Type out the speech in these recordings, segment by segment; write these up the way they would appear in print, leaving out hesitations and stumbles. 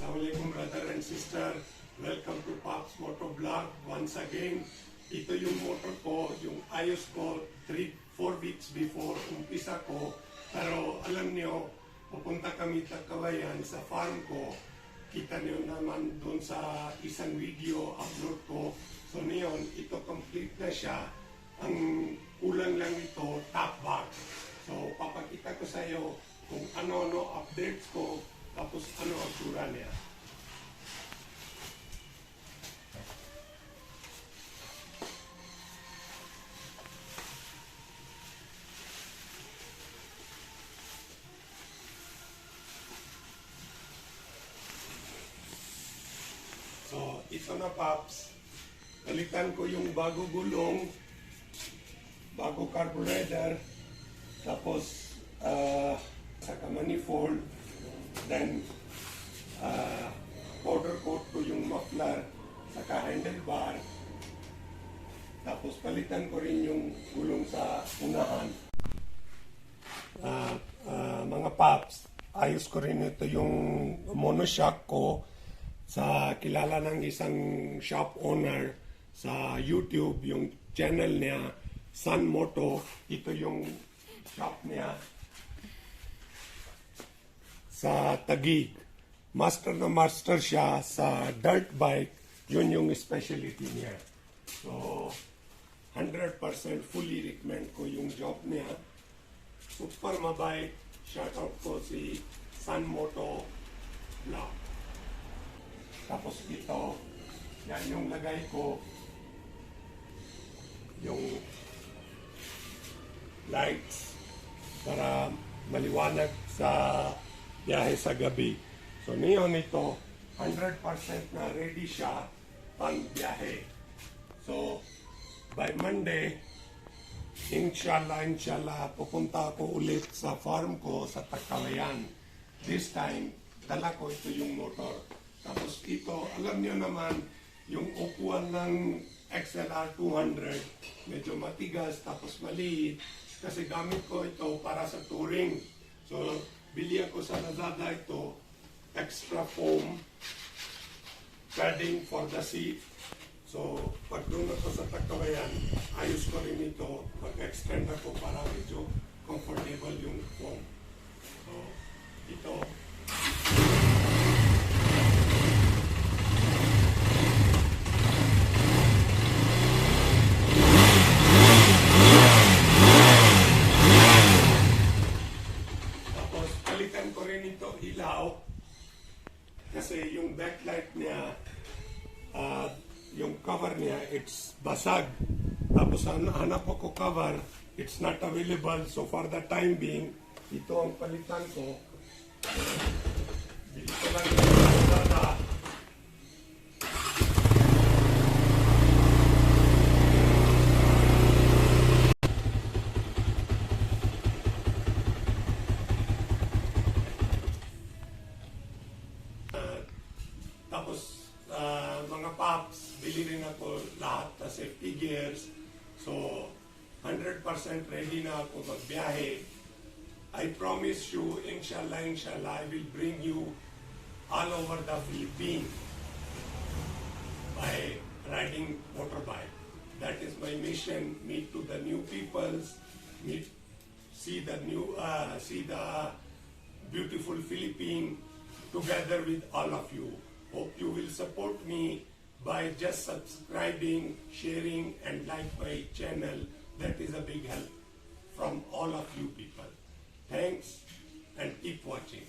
Assalamualaikum brother and sister. Welcome to Pop's Moto Vlog once again. Ito yung motor ko, yung ayos ko 3-4 weeks before umpisa ko. Pero alam niyo, pupunta kami sa Kawayan sa farm ko. Kita niyo naman doon sa isang video upload ko. So ngayon, ito complete na siya. Ang kulang lang ito, top box. So papakita ko sa iyo kung ano-ano updates ko, tapos ano ang tura niya. So, ito na Pops. Balikan ko yung bago gulong, bago carburetor, tapos saka manifold, then powder coat ko yung muffler, saka handlebar, tapos palitan ko rin yung gulong sa unahan. Mga Pops, ayos ko rin ito yung monoshock ko sa kilala ng isang shop owner sa YouTube, yung channel niya, Moto. Ito yung shop niya sa Taguig. Master na master siya sa dirt bike. Yun yung specialty niya. So, 100% fully recommend ko yung job niya. Super mabait. Shoutout ko si Moto Vlog. Tapos ito, yan yung lagay ko, yung lights para maliwanag sa biyahe sa gabi. So ngayon ito, 100% na ready siya pang biyahe. So by Monday, inshallah, pupunta ako ulit sa farm ko sa Takawayan. This time, dala ko ito yung motor. Tapos ito, alam niyo naman, yung upuan ng XLR 200, medyo matigas, tapos maliit. Kasi gamit ko ito para sa touring. So, bili ako sa Lazada ito, extra foam, padding for the seat. So, pag doon ako sa Takawayan, ayos ko rin ito, mag-extend ako para medyo comfortable yung foam. So, ito. Palitan ko rin ito ilaw kasi yung backlight niya, yung cover niya, it's basag. Tapos hanap ko cover, it's not available. So for the time being, ito ang palitan ko. Bili ko lang yung Lazada. Tapos, mga Pops, bili rin ako lahat na safety gears. So, 100% ready na ako magbiyahe. I promise you, inshallah, I will bring you all over the Philippines by riding motorbike. That is my mission, meet to the new peoples, see the beautiful Philippines together with all of you. Hope you will support me by just subscribing, sharing, and like my channel. That is a big help from all of you people. Thanks and keep watching.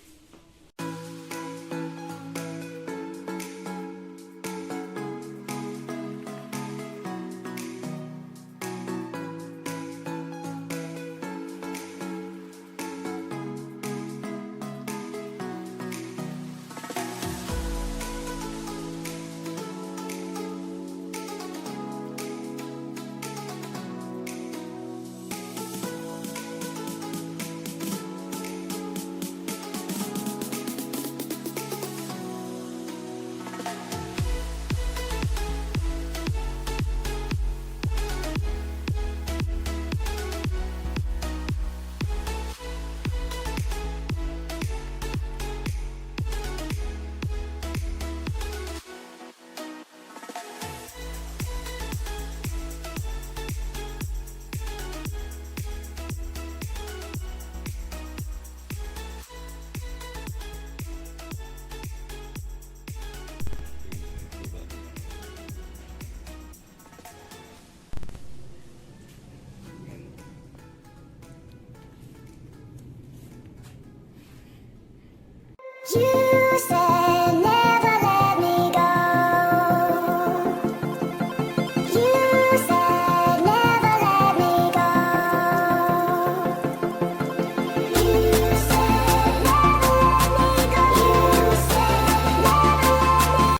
You